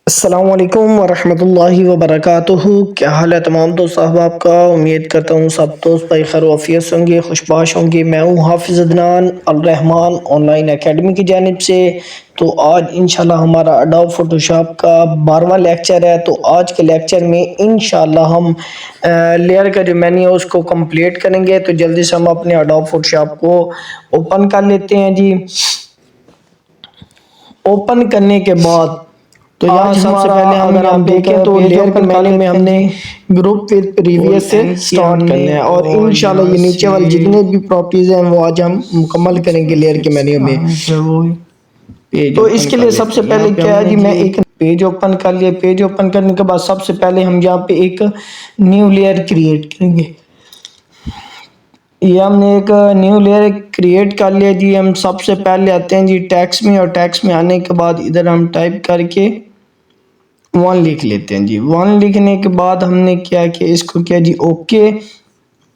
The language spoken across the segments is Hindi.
अस्सलाम वालेकुम वरहमतुल्लाहि वबरकातुहू। क्या हाल है तमाम दोस्त साहब का। उम्मीद करता हूँ सब दोस्त भाई खैर वाफियत से होंगे, खुशबाश होंगे। मैं हूँ हाफिज़ अदनान अल रहमान ऑनलाइन एकेडमी की जानिब से। तो आज इंशाल्लाह हमारा अडोब फोटोशॉप का 12वां लेक्चर है। तो आज के लेक्चर में इंशाल्लाह हम लेयर का जो मेन्यू है उसको कंप्लीट करेंगे। तो जल्दी से हम अपने अडोब फोटोशॉप को ओपन कर लेते हैं जी। ओपन करने के बाद तो यहाँ सबसे पहले अगर हम देखें तो लेयर के मेन्यू में हमने ग्रुप विद प्रीवियस से स्टार्ट करना है और इंशाल्लाह ये नीचे वाले जितने भी प्रॉपर्टीज हैं वो आज हम मुकम्मल करेंगे लेयर के मेन्यू में। तो इसके लिए सबसे पहले क्या है जी, मैं एक पेज ओपन कर लिया। पेज ओपन करने के बाद सबसे पहले हम यहाँ पे एक न्यू लेयर क्रिएट करेंगे। ये हमने एक न्यू लेयर क्रिएट कर लिया जी। हम सबसे पहले आते हैं जी टैक्स में, और टैक्स में आने के बाद इधर हम टाइप करके 1 लिख लेते हैं जी। 1 लिखने के बाद हमने क्या किया, इसको किया जी ओके।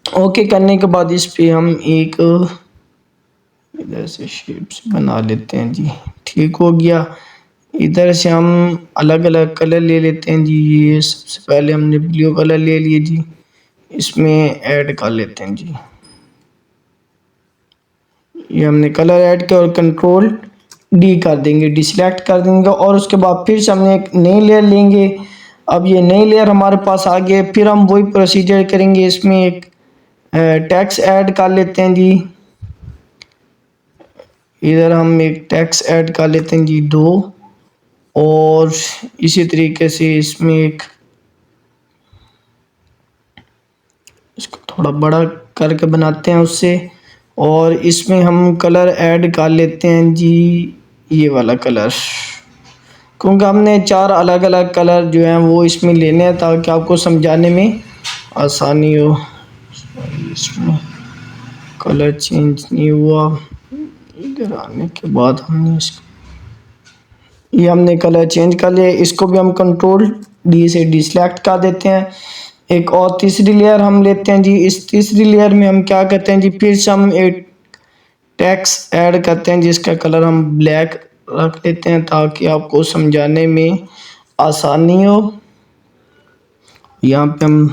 ओके करने के बाद इस पे हम एक इधर से शेप्स बना लेते हैं जी। ठीक हो गया। इधर से हम अलग अलग कलर ले लेते हैं जी। ये सबसे पहले हमने ब्लू कलर ले लिए जी, इसमें ऐड कर लेते हैं जी। ये हमने कलर ऐड किया और कंट्रोल डी कर देंगे, डिसेलेक्ट कर देंगे। और उसके बाद फिर से हमने एक नई लेयर लेंगे। अब ये नई लेयर हमारे पास आ गए। फिर हम वही प्रोसीजर करेंगे, इसमें एक टेक्स्ट ऐड कर लेते हैं जी। इधर हम एक टेक्स्ट ऐड कर लेते हैं जी 2, और इसी तरीके से इसमें एक इसको थोड़ा बड़ा करके बनाते हैं उससे। और इसमें हम कलर ऐड कर लेते हैं जी, ये वाला कलर, क्योंकि हमने 4 अलग अलग कलर जो हैं वो इसमें लेने हैं ताकि आपको समझाने में आसानी हो। इसमें कलर चेंज नहीं हुआ। इधर आने के बाद हमने इसको ये हमने कलर चेंज कर लिया। इसको भी हम कंट्रोल डी से डिसेलेक्ट कर देते हैं। एक और तीसरी लेयर हम लेते हैं जी। इस तीसरी लेयर में हम क्या करते हैं जी, फिर से हम एक टेक्स्ट ऐड करते हैं जिसका कलर हम ब्लैक रख लेते हैं ताकि आपको समझाने में आसानी हो। यहाँ पे हम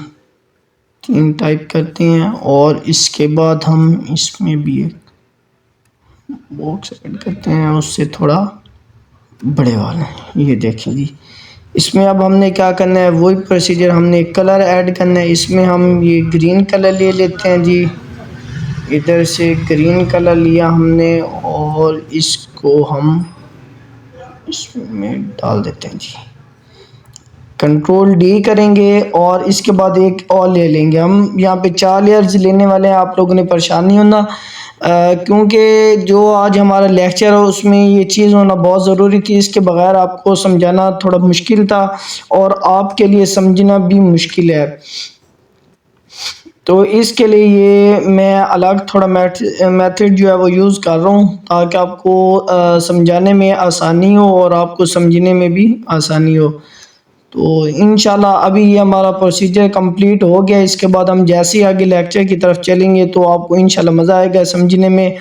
3 टाइप करते हैं और इसके बाद हम इसमें भी एक बॉक्स ऐड करते हैं, उससे थोड़ा बड़े वाले। ये देखिए जी, इसमें अब हमने क्या करना है, वही प्रोसीजर, हमने कलर ऐड करना है। इसमें हम ये ग्रीन कलर ले लेते हैं जी। इधर से ग्रीन कलर लिया हमने और इसको हम इसमें डाल देते हैं जी। कंट्रोल डी करेंगे और इसके बाद एक और ले लेंगे। हम यहाँ पे 4 लेयर्स लेने वाले हैं। आप लोगों ने परेशान नहीं होना, क्योंकि जो आज हमारा लेक्चर है उसमें ये चीज़ होना बहुत ज़रूरी थी। इसके बगैर आपको समझाना थोड़ा मुश्किल था और आपके लिए समझना भी मुश्किल है। तो इसके लिए ये मैं अलग थोड़ा मेथड जो है वो यूज़ कर रहा हूँ ताकि आपको समझाने में आसानी हो और आपको समझने में भी आसानी हो। तो इंशाल्लाह अभी ये हमारा प्रोसीजर कंप्लीट हो गया। इसके बाद हम जैसे ही आगे लेक्चर की तरफ चलेंगे तो आपको इंशाल्लाह मज़ा आएगा समझने में।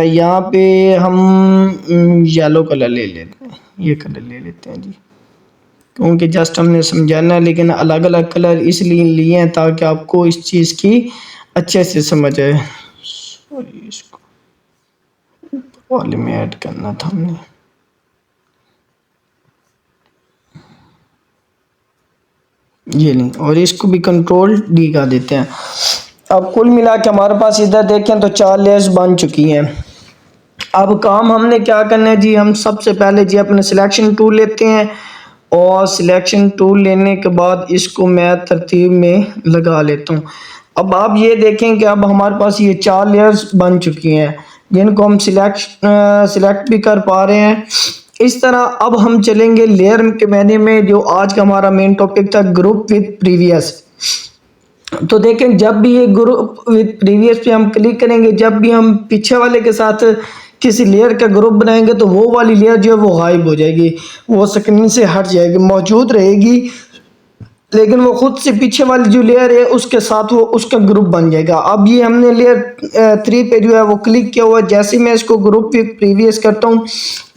यहाँ पे हम येलो कलर ले लेते हैं, ये कलर ले लेते हैं जी, क्योंकि जस्ट हमने समझाना है, लेकिन अलग अलग कलर इसलिए लिए हैं ताकि आपको इस चीज़ की अच्छे से समझ आए। सॉरी, इसको ऊपर वाले में ऐड करना था हमने। ये नहीं, और इसको भी कंट्रोल डी का देते हैं। अब कुल मिला के हमारे पास इधर देखें तो 4 लेयर्स बन चुकी हैं। अब काम हमने क्या करना है जी, हम सबसे पहले जी अपने सिलेक्शन टूल लेते हैं और सिलेक्शन टूल लेने के बाद इसको मैं तरतीब में लगा लेता हूँ। अब आप ये देखें कि अब हमारे पास ये 4 लेयर्स बन चुकी हैं जिनको हम सिलेक्ट भी कर पा रहे हैं। इस तरह अब हम चलेंगे लेयर के मेन्यू में, जो आज का हमारा मेन टॉपिक था ग्रुप विद प्रीवियस। तो देखें, जब भी ये ग्रुप विद प्रीवियस पे हम क्लिक करेंगे, जब भी हम पीछे वाले के साथ किसी लेयर का ग्रुप बनाएंगे तो वो वाली लेयर जो है वो गायब हो जाएगी, वो स्क्रीन से हट जाएगी, मौजूद रहेगी लेकिन वो खुद से पीछे वाली जो लेयर है उसके साथ वो उसका ग्रुप बन जाएगा। अब ये हमने लेयर 3 पे जो है वो क्लिक किया हुआ है, जैसे मैं इसको ग्रुप पे प्रीवियस करता हूँ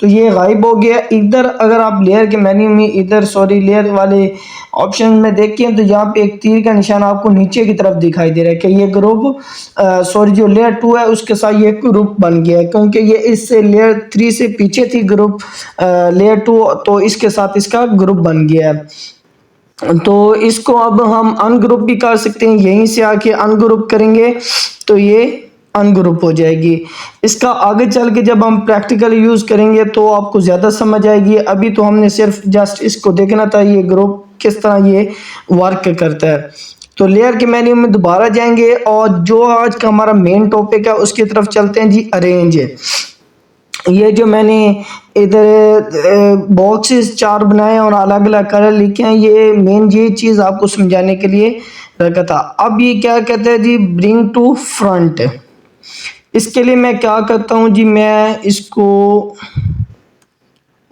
तो ये गायब हो गया। इधर अगर आप लेयर के मेन्यू में इधर सॉरी लेयर वाले ऑप्शन में देखें तो यहाँ पे एक तीर का निशान आपको नीचे की तरफ दिखाई दे रहा है कि ये ग्रुप सॉरी जो लेयर 2 है उसके साथ ये ग्रुप बन गया है, क्योंकि ये इससे लेयर 3 से पीछे थी ग्रुप लेयर 2, तो इसके साथ इसका ग्रुप बन गया है। तो इसको अब हम अनग्रुप भी कर सकते हैं, यहीं से आके अनग्रुप करेंगे तो ये अनग्रुप हो जाएगी। इसका आगे चल के जब हम प्रैक्टिकल यूज करेंगे तो आपको ज्यादा समझ आएगी। अभी तो हमने सिर्फ जस्ट इसको देखना था ये ग्रुप किस तरह ये वर्क करता है। तो लेयर के मेन्यू में दोबारा जाएंगे और जो आज का हमारा मेन टॉपिक है उसकी तरफ चलते हैं जी, अरेंज। ये जो मैंने इधर बॉक्सेस 4 बनाए हैं और अलग अलग कलर लिखे हैं, ये मेन ये चीज़ आपको समझाने के लिए रखा था। अब ये क्या कहते हैं जी, ब्रिंग टू फ्रंट। इसके लिए मैं क्या करता हूँ जी, मैं इसको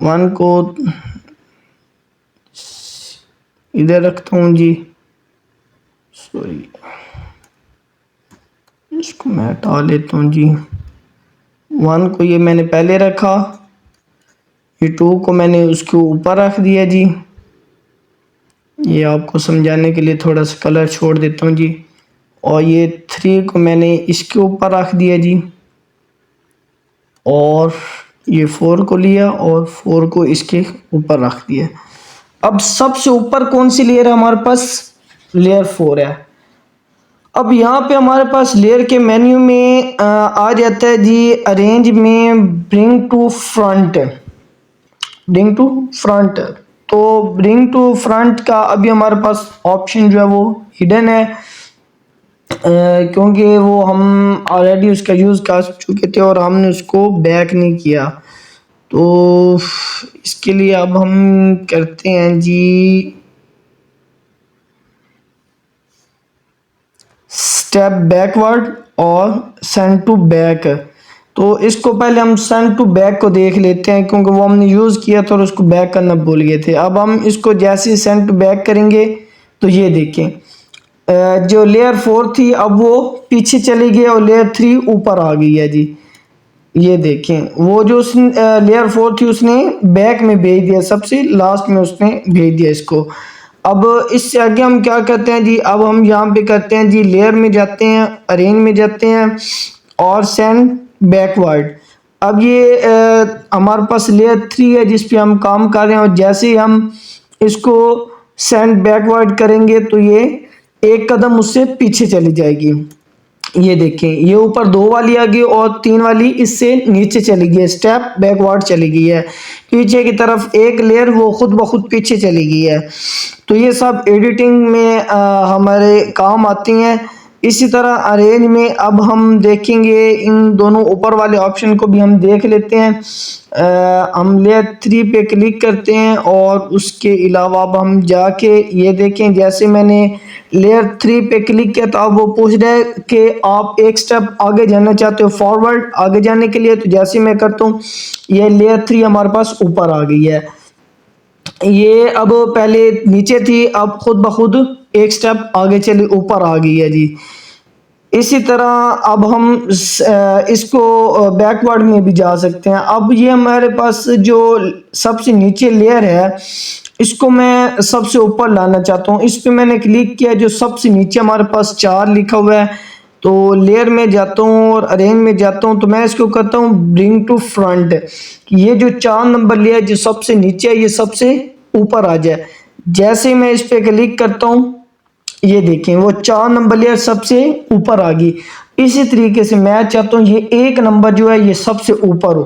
1 को इधर रखता हूँ जी, सॉरी इसको मैं हटा लेता हूँ जी। 1 को ये मैंने पहले रखा, ये 2 को मैंने उसके ऊपर रख दिया जी। ये आपको समझाने के लिए थोड़ा सा कलर छोड़ देता हूँ जी। और ये 3 को मैंने इसके ऊपर रख दिया जी, और ये 4 को लिया और 4 को इसके ऊपर रख दिया। अब सबसे ऊपर कौन सी लेयर है हमारे पास, लेयर 4 है। अब यहाँ पे हमारे पास लेयर के मेन्यू में आ जाता है जी, अरेंज में bring to front. Bring to front, तो ब्रिंग टू फ्रंट का अभी हमारे पास ऑप्शन जो है वो हिडन है, क्योंकि वो हम ऑलरेडी उसका यूज़ कर चुके थे और हमने उसको बैक नहीं किया। तो इसके लिए अब हम करते हैं जी स्टेप बैकवर्ड और सेंड टू बैक। तो इसको पहले हम सेंड टू बैक को देख लेते हैं, क्योंकि वो हमने यूज़ किया था और उसको बैक करना भूल गए थे। अब हम इसको जैसे ही सेंड टू बैक करेंगे तो ये देखें, जो लेयर 4 थी अब वो पीछे चली गई और लेयर 3 ऊपर आ गई है जी। ये देखें, वो जो लेयर 4 थी उसने बैक में भेज दिया, सबसे लास्ट में उसने भेज दिया इसको। अब इससे आगे हम क्या करते हैं जी, अब हम यहाँ पे करते हैं जी, लेयर में जाते हैं, अरेंज में जाते हैं और सेंड बैकवर्ड। अब ये हमारे पास लेयर 3 है जिस पे हम काम कर रहे हैं, और जैसे ही हम इसको सेंड बैकवर्ड करेंगे तो ये एक कदम उससे पीछे चली जाएगी। ये देखें, ये ऊपर 2 वाली आ गई और 3 वाली इससे नीचे चली गई, स्टेप बैकवर्ड चली गई है। पीछे की तरफ एक लेयर वो खुद ब खुद पीछे चली गई है। तो ये सब एडिटिंग में हमारे काम आती हैं। इसी तरह अरेंज में अब हम देखेंगे, इन दोनों ऊपर वाले ऑप्शन को भी हम देख लेते हैं। हम लेयर 3 पे क्लिक करते हैं और उसके अलावा अब हम जाके ये देखें, जैसे मैंने लेयर 3 पे क्लिक किया तो अब वो पूछ रहा है कि आप एक स्टेप आगे जाना चाहते हो, फॉरवर्ड आगे जाने के लिए। तो जैसे मैं करता हूँ ये लेयर 3 हमारे पास ऊपर आ गई है। ये अब पहले नीचे थी, अब खुद ब खुद एक स्टेप आगे चली ऊपर आ गई है जी। इसी तरह अब हम इसको बैकवर्ड में भी जा सकते हैं। अब ये हमारे पास जो सबसे नीचे लेयर है इसको मैं सबसे ऊपर लाना चाहता हूँ। इस पे मैंने क्लिक किया, जो सबसे नीचे हमारे पास 4 लिखा हुआ है, तो लेयर में जाता हूँ और अरेंज में जाता हूँ, तो मैं इसको करता हूँ ब्रिंग टू फ्रंट। ये जो 4 नंबर लेयर जो सबसे नीचे है ये सबसे ऊपर आ जाए। जैसे ही मैं इस पे क्लिक करता हूँ ये देखें, वो 4 नंबर लेयर सबसे ऊपर आ गई। इसी तरीके से मैं चाहता हूँ ये 1 नंबर जो है ये सबसे ऊपर हो,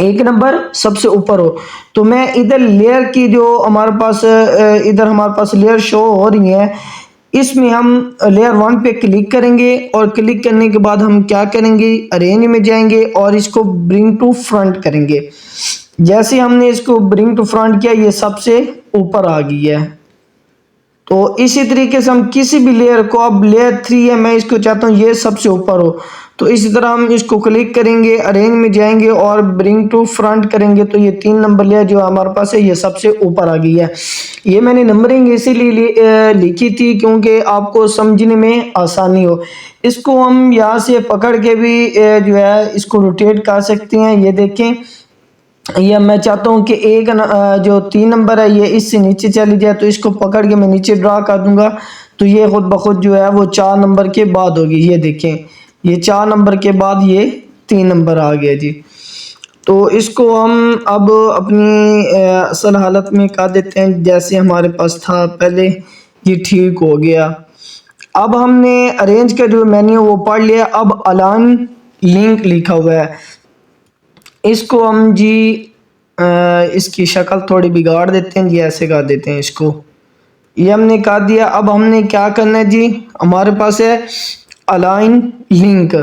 1 नंबर सबसे ऊपर हो। तो मैं इधर लेयर की जो हमारे पास इधर हमारे पास लेयर शो हो रही है, इसमें हम लेयर 1 पे क्लिक करेंगे और क्लिक करने के बाद हम क्या करेंगे, अरेंज में जाएंगे और इसको ब्रिंग टू फ्रंट करेंगे। जैसे हमने इसको ब्रिंग टू फ्रंट किया ये सबसे ऊपर आ गई है। तो इसी तरीके से हम किसी भी लेयर को, अब लेयर 3 है मैं इसको चाहता हूँ ये सबसे ऊपर हो, तो इसी तरह हम इसको क्लिक करेंगे, अरेंज में जाएंगे और ब्रिंग टू फ्रंट करेंगे तो ये 3 नंबर लेयर जो हमारे पास है ये सबसे ऊपर आ गई है। ये मैंने नंबरिंग इसीलिए लिखी थी क्योंकि आपको समझने में आसानी हो। इसको हम यहाँ से पकड़ के भी जो है इसको रोटेट कर सकते हैं। ये देखें, ये मैं चाहता हूँ कि जो 3 नंबर है ये इससे नीचे चली जाए, तो इसको पकड़ के मैं नीचे ड्रा कर दूंगा तो ये खुद ब खुद जो है वो 4 नंबर के बाद होगी। ये देखें, ये 4 नंबर के बाद ये 3 नंबर आ गया जी। तो इसको हम अब अपनी असल हालत में कर देते हैं जैसे हमारे पास था पहले। ये ठीक हो गया। अब हमने अरेंज का जो मेन्यू वो पढ़ लिया। अब अलाइन लिंक लिखा हुआ है, इसको हम जी इसकी शक्ल थोड़ी बिगाड़ देते हैं जी, ऐसे कर देते हैं इसको। ये हमने कर दिया। अब हमने क्या करना है जी, हमारे पास है अलाइन लिंक।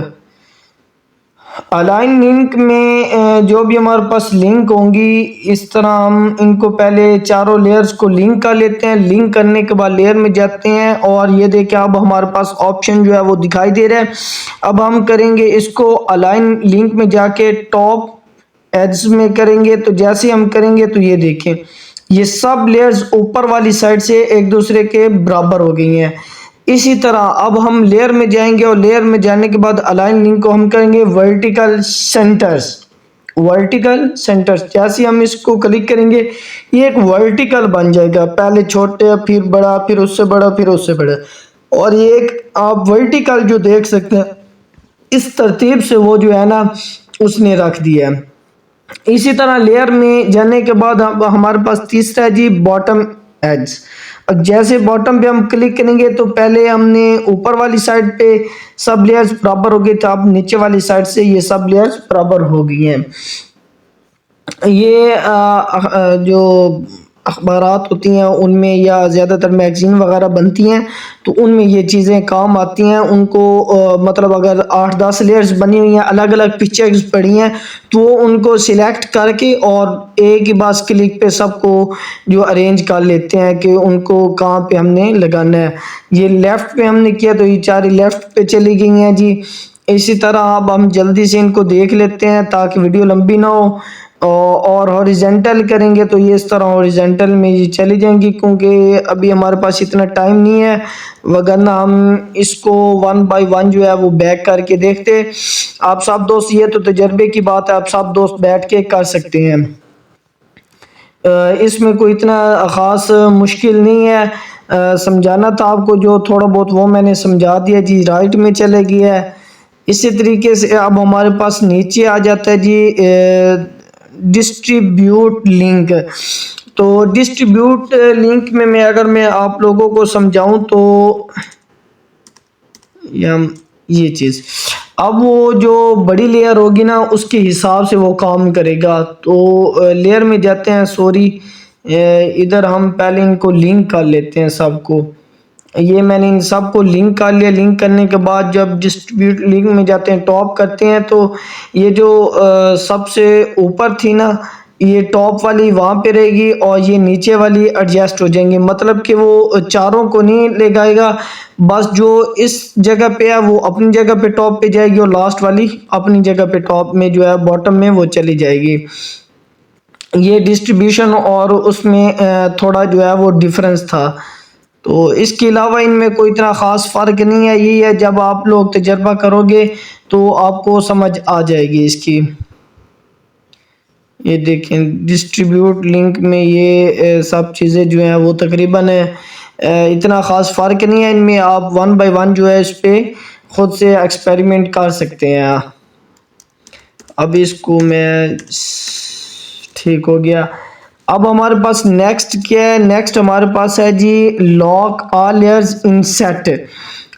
अलाइन लिंक में जो भी हमारे पास लिंक होंगी इस तरह हम इनको पहले चारों लेयर्स को लिंक कर लेते हैं। लिंक करने के बाद लेयर में जाते हैं और ये देखिए अब हमारे पास ऑप्शन जो है वो दिखाई दे रहा है। अब हम करेंगे इसको अलाइन लिंक में जाके टॉप एड्स में करेंगे। तो जैसे हम करेंगे तो ये देखें ये सब लेयर्स ऊपर वाली साइड से एक दूसरे के बराबर हो गई हैं। इसी तरह अब हम लेयर में जाएंगे और लेयर में जाने के बाद अलाइन लिंक को हम करेंगे वर्टिकल सेंटर्स। वर्टिकल सेंटर्स जैसे हम इसको क्लिक करेंगे ये एक वर्टिकल बन जाएगा, पहले छोटे फिर बड़ा फिर उससे बड़ा फिर उससे बड़ा, और ये एक आप वर्टिकल जो देख सकते हैं इस तरतीब से वो जो है ना उसने रख दिया है। इसी तरह लेयर में जाने के बाद हमारे पास तीसरा है जी बॉटम एज। अब जैसे बॉटम पे हम क्लिक करेंगे तो पहले हमने ऊपर वाली साइड पे सब लेयर्स बराबर हो गए, तो अब नीचे वाली साइड से ये सब लेयर्स बराबर हो गई हैं। ये जो अखबारात होती हैं उनमें या ज़्यादातर मैगज़ीन वगैरह बनती हैं तो उनमें ये चीज़ें काम आती हैं। उनको मतलब अगर 8-10 लेयर्स बनी हुई हैं, अलग अलग पिक्चर्स पड़ी हैं, तो वो उनको सिलेक्ट करके और एक ही बस क्लिक पे सबको जो अरेंज कर लेते हैं कि उनको कहाँ पे हमने लगाना है। ये लेफ़्ट पे हमने किया तो ये चार लेफ़्ट पे चली गई हैं जी। इसी तरह अब हम जल्दी से इनको देख लेते हैं ताकि वीडियो लंबी ना हो। और हॉरिजेंटल करेंगे तो ये इस तरह हॉरिजेंटल में ये चली जाएंगी क्योंकि अभी हमारे पास इतना टाइम नहीं है, वगरना हम इसको 1 बाय 1 जो है वो बैक करके देखते। आप सब दोस्त, ये तो तजर्बे की बात है, आप सब दोस्त बैठ के कर सकते हैं। इसमें कोई इतना ख़ास मुश्किल नहीं है। समझाना था आपको जो थोड़ा बहुत वो मैंने समझा दिया जी। राइट में चले गया है। इसी तरीके से अब हमारे पास नीचे आ जाता है जी डिस्ट्रीब्यूट लिंक। तो डिस्ट्रीब्यूट लिंक में मैं आप लोगों को समझाऊं तो ये चीज़ अब वो जो बड़ी लेयर होगी ना उसके हिसाब से वो काम करेगा। तो लेयर में जाते हैं, सॉरी इधर हम पहले इनको लिंक कर लेते हैं सबको। ये मैंने इन सबको लिंक कर लिया। लिंक करने के बाद जब डिस्ट्रीब्यूट लिंक में जाते हैं टॉप करते हैं तो ये जो सबसे ऊपर थी ना ये टॉप वाली वहाँ पे रहेगी और ये नीचे वाली एडजस्ट हो जाएंगी। मतलब कि वो चारों को नहीं ले जाएगा, बस जो इस जगह पे है वो अपनी जगह पे टॉप पे जाएगी और लास्ट वाली अपनी जगह पे टॉप में जो है बॉटम में वो चली जाएगी। ये डिस्ट्रीब्यूशन और उसमें थोड़ा जो है वो डिफरेंस था। तो इसके अलावा इनमें कोई इतना ख़ास फ़र्क नहीं है। यही है जब आप लोग तजर्बा करोगे तो आपको समझ आ जाएगी इसकी। ये देखें डिस्ट्रीब्यूट लिंक में ये सब चीज़ें जो हैं वो तकरीबन इतना ख़ास फ़र्क नहीं है इनमें। आप 1 बाय 1 जो है इस पर ख़ुद से एक्सपेरिमेंट कर सकते हैं। अब इसको मैं ठीक हो गया। अब हमारे पास नेक्स्ट क्या है, नेक्स्ट हमारे पास है जी lock all layers in set.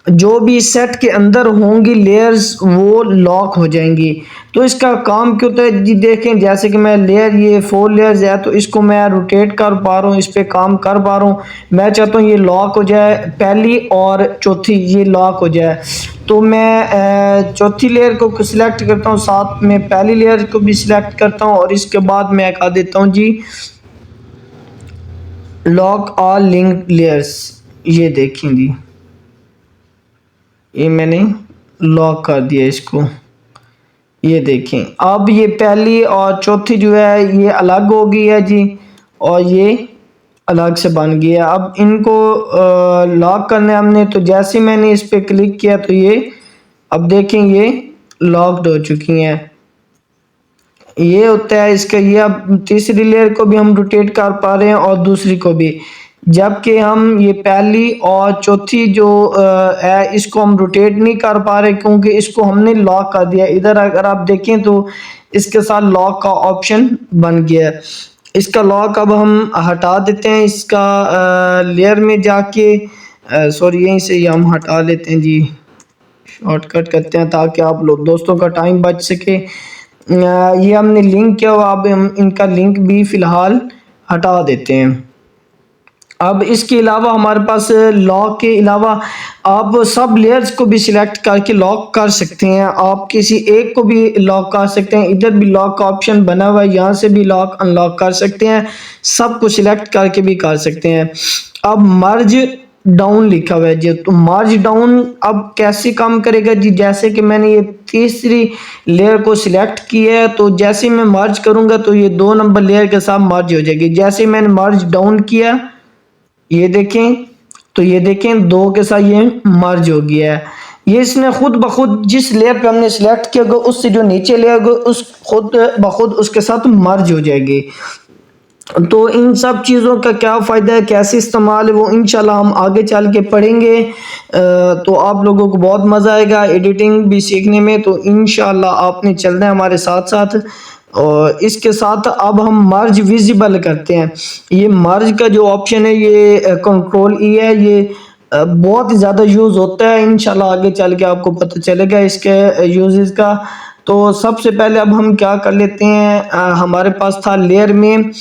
जो भी सेट के अंदर होंगी लेयर्स वो लॉक हो जाएंगी। तो इसका काम क्यों होता है जी, देखें जैसे कि मैं लेयर ये 4 लेयर्स है तो इसको मैं रोटेट कर पा रहा हूँ, इस पर काम कर पा रहा हूँ। मैं चाहता हूँ ये लॉक हो जाए, पहली और चौथी ये लॉक हो जाए। तो मैं चौथी लेयर को सिलेक्ट करता हूँ, साथ में पहली लेयर को भी सिलेक्ट करता हूँ और इसके बाद मैं कह देता हूँ जी लॉक ऑल लिंक लेयर्स। ये देखेंगी ये मैंने लॉक कर दिया इसको। ये देखें अब ये पहली और चौथी जो है ये अलग हो गई है जी, और ये अलग से बन गया। अब इनको लॉक करना है हमने, तो जैसे मैंने इस पे क्लिक किया तो ये अब देखें ये लॉक्ड हो चुकी हैं। ये होता है इसका, ये अब तीसरी लेयर को भी हम रोटेट कर पा रहे हैं और दूसरी को भी, जबकि हम ये पहली और चौथी जो है इसको हम रोटेट नहीं कर पा रहे क्योंकि इसको हमने लॉक कर दिया। इधर अगर आप देखें तो इसके साथ लॉक का ऑप्शन बन गया है। इसका लॉक अब हम हटा देते हैं, इसका लेयर में जाके सॉरी यहीं से हम हटा लेते हैं जी, शॉर्टकट करते हैं ताकि आप लोग दोस्तों का टाइम बच सके। ये हमने लिंक किया हुआ, अब हम इनका लिंक भी फ़िलहाल हटा देते हैं। अब इसके अलावा हमारे पास लॉक के अलावा आप सब लेयर्स को भी सिलेक्ट करके लॉक कर सकते हैं। आप किसी एक को भी लॉक कर सकते हैं, इधर भी लॉक का ऑप्शन बना हुआ है, यहाँ से भी लॉक अनलॉक कर सकते हैं, सब को सिलेक्ट करके भी कर सकते हैं। अब मर्ज डाउन लिखा हुआ है जी, तो मर्ज डाउन अब कैसे काम करेगा जी, जैसे कि मैंने ये तीसरी लेयर को सिलेक्ट किया है, तो जैसे मैं मर्ज करूंगा तो ये 2 नंबर लेयर के साथ मर्ज हो जाएगी। जैसे मैंने मर्ज डाउन किया ये देखें, तो ये देखें 2 के साथ ये मर्ज हो गया है। ये इसने खुद ब खुद जिस लेयर पे हमने सिलेक्ट किया होगा उससे जो नीचे लेयर होगा उस खुद ब खुद उसके साथ मर्ज हो जाएगी। तो इन सब चीज़ों का क्या फ़ायदा है, कैसे इस्तेमाल है, वो इंशाल्लाह हम आगे चल के पढ़ेंगे। तो आप लोगों को बहुत मज़ा आएगा एडिटिंग भी सीखने में, तो इंशाल्लाह आपने चलना है हमारे साथ साथ। और इसके साथ अब हम मर्ज विजिबल करते हैं। ये मर्ज का जो ऑप्शन है ये कंट्रोल ई है, ये बहुत ही ज़्यादा यूज़ होता है, इंशाल्लाह आगे चल के आपको पता चलेगा इसके यूजेस का। तो सबसे पहले अब हम क्या कर लेते हैं, हमारे पास था लेयर में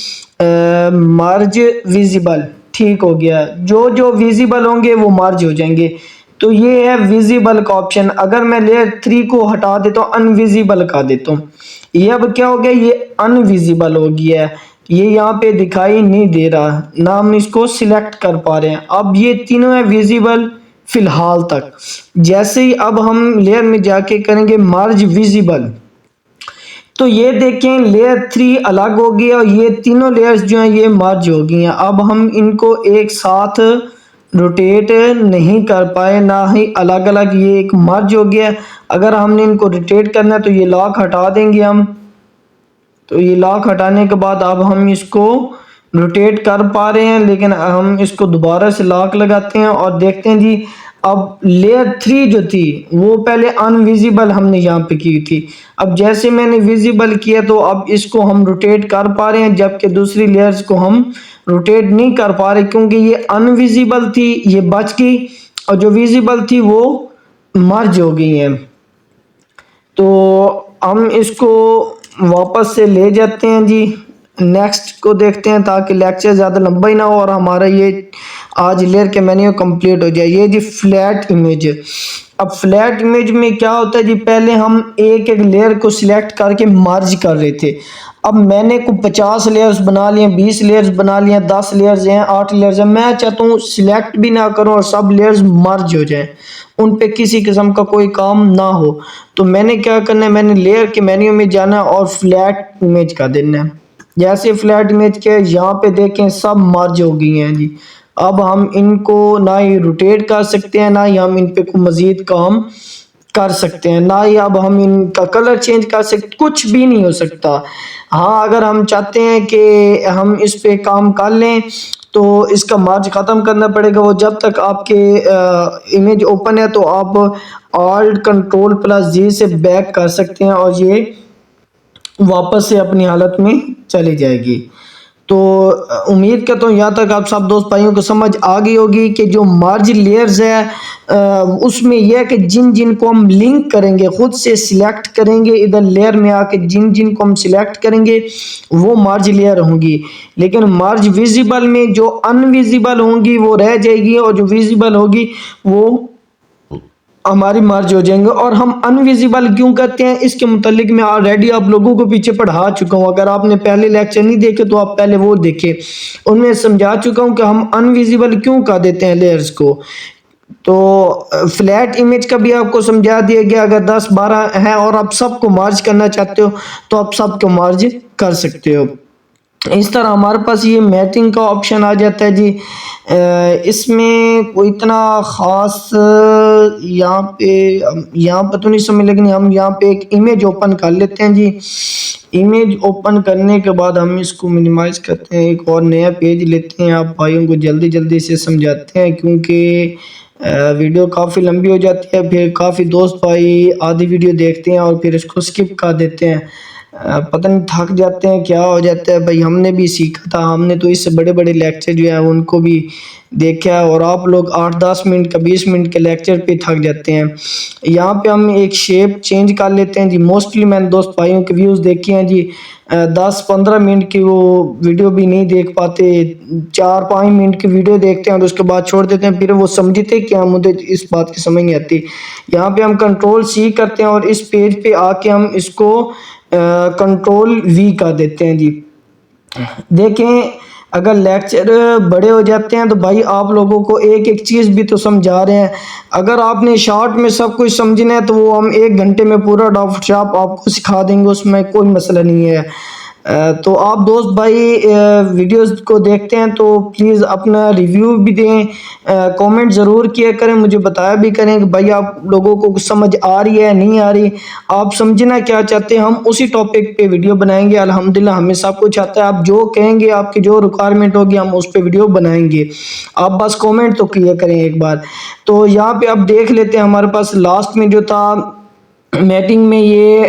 मर्ज विजिबल, ठीक हो गया, जो जो विजिबल होंगे वो मर्ज हो जाएंगे। तो ये है विजिबल का ऑप्शन। अगर मैं लेयर 3 को हटा देता हूँ, अनविजिबल कर देता हूँ, ये अब क्या हो गया, ये अनविजिबल हो गया है, ये यहाँ पे दिखाई नहीं दे रहा, ना हम इसको सिलेक्ट कर पा रहे हैं। अब ये तीनों है विजिबल फिलहाल तक। जैसे ही अब हम लेयर में जाके करेंगे मर्ज विजिबल, तो ये देखें लेयर 3 अलग हो गई और ये तीनों लेयर्स जो हैं ये मर्ज हो गई हैं। अब हम इनको एक साथ रोटेट नहीं कर पाए, ना ही अलग अलग, ये एक मर्ज हो गया। अगर हमने इनको रोटेट करना है तो ये लॉक हटा देंगे हम, तो ये लॉक हटाने के बाद अब हम इसको रोटेट कर पा रहे हैं, लेकिन हम इसको दोबारा से लॉक लगाते हैं और देखते हैं जी। अब लेयर 3 जो थी वो पहले अनविजिबल हमने यहाँ पे की थी, अब जैसे मैंने विजिबल किया तो अब इसको हम रोटेट कर पा रहे हैं, जबकि दूसरी लेयर्स को हम रोटेट नहीं कर पा रहे क्योंकि ये अनविजिबल थी, ये बच गई, और जो विजिबल थी वो मर्ज हो गई है। तो हम इसको वापस से ले जाते हैं जी, नेक्स्ट को देखते हैं ताकि लेक्चर ज़्यादा लंबा ही ना हो और हमारा ये आज लेयर के मेन्यू कंप्लीट हो जाए। ये जी फ्लैट इमेज। अब फ्लैट इमेज में क्या होता है जी, पहले हम एक एक लेयर को सिलेक्ट करके मर्ज कर रहे थे। अब मैंने को 50 लेयर्स बना लिए, 20 लेयर्स बना लिए, 10 लेयर्स हैं, 8 लेयर्स हैं, मैं चाहता हूँ सिलेक्ट भी ना करूँ और सब लेयर्स मर्ज हो जाएं, उन पे किसी किस्म का कोई काम ना हो। तो मैंने क्या करना है, मैंने लेयर के मेन्यू में जाना और फ्लैट इमेज का देना है। जैसे फ्लैट इमेज के यहाँ पे देखें सब मर्ज हो गई हैं जी। अब हम इनको ना ही रोटेट कर सकते हैं, ना ही हम इन पे कोई मजीद काम कर सकते हैं, ना ही अब हम इनका कलर चेंज कर सकते, कुछ भी नहीं हो सकता। हाँ अगर हम चाहते हैं कि हम इस पे काम कर लें तो इसका मर्ज ख़त्म करना पड़ेगा। वो जब तक आपके इमेज ओपन है तो आप ऑल्ट कंट्रोल प्लस जी से बैक कर सकते हैं और ये वापस से अपनी हालत में चली जाएगी। तो उम्मीद करता हूँ यहाँ तक आप सब दोस्त भाइयों को समझ आ गई होगी कि जो मर्ज लेयर्स है उसमें यह है कि जिन जिन को हम लिंक करेंगे, खुद से सिलेक्ट करेंगे, इधर लेयर में आके जिन जिन को हम सिलेक्ट करेंगे वो मर्ज लेयर होंगी, लेकिन मर्ज विजिबल में जो अनविजिबल होंगी वो रह जाएगी और जो विजिबल होगी वो हमारी मर्ज हो जाएंगे। और हम अनविजिबल क्यों करते हैं इसके मुतालिक मैं ऑलरेडी आप लोगों को पीछे पढ़ा चुका हूँ। अगर आपने पहले लेक्चर नहीं देखे तो आप पहले वो देखें, उनमें समझा चुका हूँ कि हम अनविजिबल क्यों कर देते हैं लेयर्स को। तो फ्लैट इमेज का भी आपको समझा दिया गया, अगर 10-12 है और आप सबको मर्ज करना चाहते हो तो आप सबको मर्ज कर सकते हो। इस तरह हमारे पास ये मैचिंग का ऑप्शन आ जाता है जी। इसमें कोई इतना ख़ास यहाँ पे तो नहीं समझ, लेकिन हम यहाँ पे एक इमेज ओपन कर लेते हैं जी। इमेज ओपन करने के बाद हम इसको मिनिमाइज करते हैं, एक और नया पेज लेते हैं। आप भाइयों को जल्दी जल्दी से समझाते हैं क्योंकि वीडियो काफ़ी लंबी हो जाती है, फिर काफ़ी दोस्त भाई आधी वीडियो देखते हैं और फिर इसको स्किप कर देते हैं। पता नहीं थक जाते हैं क्या हो जाता है भाई। हमने भी सीखा था, हमने तो इससे बड़े बड़े लेक्चर जो है उनको भी देखा है, और आप लोग 8-10 मिनट का 20 मिनट के लेक्चर पे थक जाते हैं। यहाँ पे हम एक शेप चेंज कर लेते हैं जी। मोस्टली मैंने दोस्त भाइयों के व्यूज़ देखे हैं जी, 10-15 मिनट की वो वीडियो भी नहीं देख पाते, 4-5 मिनट की वीडियो देखते हैं और उसके बाद छोड़ देते हैं, फिर वो समझते क्या, मुझे इस बात की समझ नहीं आती। यहाँ पे हम कंट्रोल सी करते हैं और इस पेज पे आके हम इसको कंट्रोल वी कर देते हैं जी। देखें, अगर लेक्चर बड़े हो जाते हैं तो भाई आप लोगों को एक एक चीज़ भी तो समझा रहे हैं। अगर आपने शॉर्ट में सब कुछ समझना है तो वो हम 1 घंटे में पूरा डॉक्टर आपको सिखा देंगे, उसमें कोई मसला नहीं है। तो आप दोस्त भाई वीडियोस को देखते हैं तो प्लीज़ अपना रिव्यू भी दें, कमेंट ज़रूर किया करें, मुझे बताया भी करें कि भाई आप लोगों को समझ आ रही है नहीं आ रही, आप समझना क्या चाहते हैं। हम उसी टॉपिक पे वीडियो बनाएंगे। अल्हम्दुलिल्लाह हमें सब कुछ आता है, आप जो कहेंगे आपकी जो रिक्वायरमेंट होगी हम उस पर वीडियो बनाएंगे। आप बस कमेंट तो किया करें एक बार। तो यहाँ पे आप देख लेते हैं हमारे पास लास्ट में जो था मैटिंग में, ये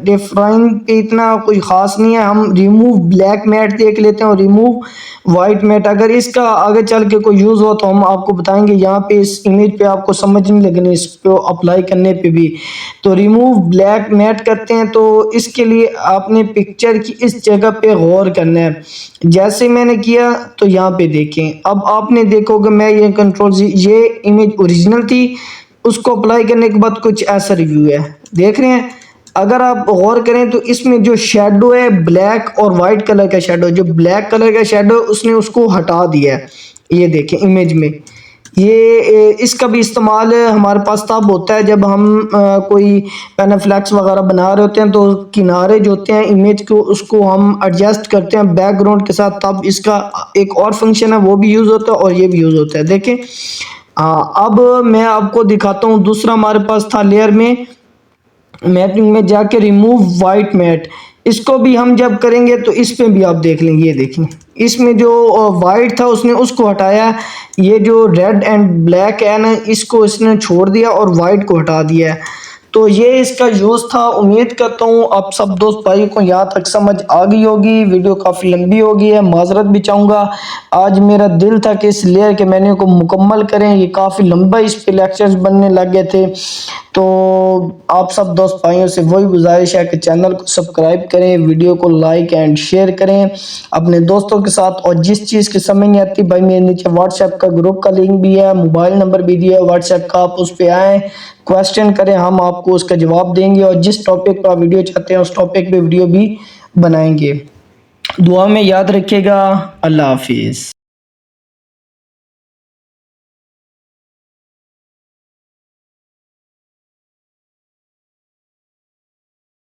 डिफाइन पे इतना कोई ख़ास नहीं है। हम रिमूव ब्लैक मैट देख लेते हैं और रिमूव वाइट मैट, अगर इसका आगे चल के कोई यूज़ हो तो हम आपको बताएंगे। यहाँ पे इस इमेज पे आपको समझ नहीं लगनी, इस पे अप्लाई करने पे भी। तो रिमूव ब्लैक मैट करते हैं तो इसके लिए आपने पिक्चर की इस जगह पे गौर करना है, जैसे मैंने किया तो यहाँ पे देखें। अब आपने देखोगे मैं ये कंट्रोल, ये इमेज ओरिजिनल थी, उसको अप्लाई करने के बाद कुछ ऐसा रिव्यू है, देख रहे हैं। अगर आप गौर करें तो इसमें जो शेडो है ब्लैक और वाइट कलर का शेडो, जो ब्लैक कलर का शेडो उसने उसको हटा दिया है, ये देखें इमेज में। ये इसका भी इस्तेमाल हमारे पास तब होता है जब हम कोई पैनाफ्लेक्स वगैरह बना रहे होते हैं तो किनारे जो होते हैं इमेज को उसको हम एडजस्ट करते हैं बैकग्राउंड के साथ, तब इसका एक और फंक्शन है वो भी यूज़ होता है और ये भी यूज़ होता है। देखें, अब मैं आपको दिखाता हूँ दूसरा हमारे पास था लेयर में, मैटिंग में जाके रिमूव वाइट मैट। इसको भी हम जब करेंगे तो इस पे भी आप देख लेंगे, ये देखें इसमें जो वाइट था उसने उसको हटाया, ये जो रेड एंड ब्लैक है ना इसको इसने छोड़ दिया और वाइट को हटा दिया है। तो ये इसका यूज़ था। उम्मीद करता हूँ आप सब दोस्त भाई को यहाँ तक समझ आ गई होगी। वीडियो काफ़ी लंबी हो गई है, माजरत भी चाहूँगा। आज मेरा दिल था कि इस लेयर के मेन्यू को मुकम्मल करें, ये काफ़ी लंबा इस पे लेक्चर्स बनने लग गए थे। तो आप सब दोस्त भाइयों से वही गुजारिश है कि चैनल को सब्सक्राइब करें, वीडियो को लाइक एंड शेयर करें अपने दोस्तों के साथ। और जिस चीज़ की समझ नहीं आती भाई, मेरे नीचे व्हाट्सएप का ग्रुप का लिंक भी है, मोबाइल नंबर भी दिया है व्हाट्सएप का, आप उस पर आएँ, क्वेश्चन करें, हम आपको उसका जवाब देंगे और जिस टॉपिक पर आप वीडियो चाहते हैं उस टॉपिक पे वीडियो भी बनाएंगे। दुआ में याद रखिएगा। अल्लाह हाफिज़।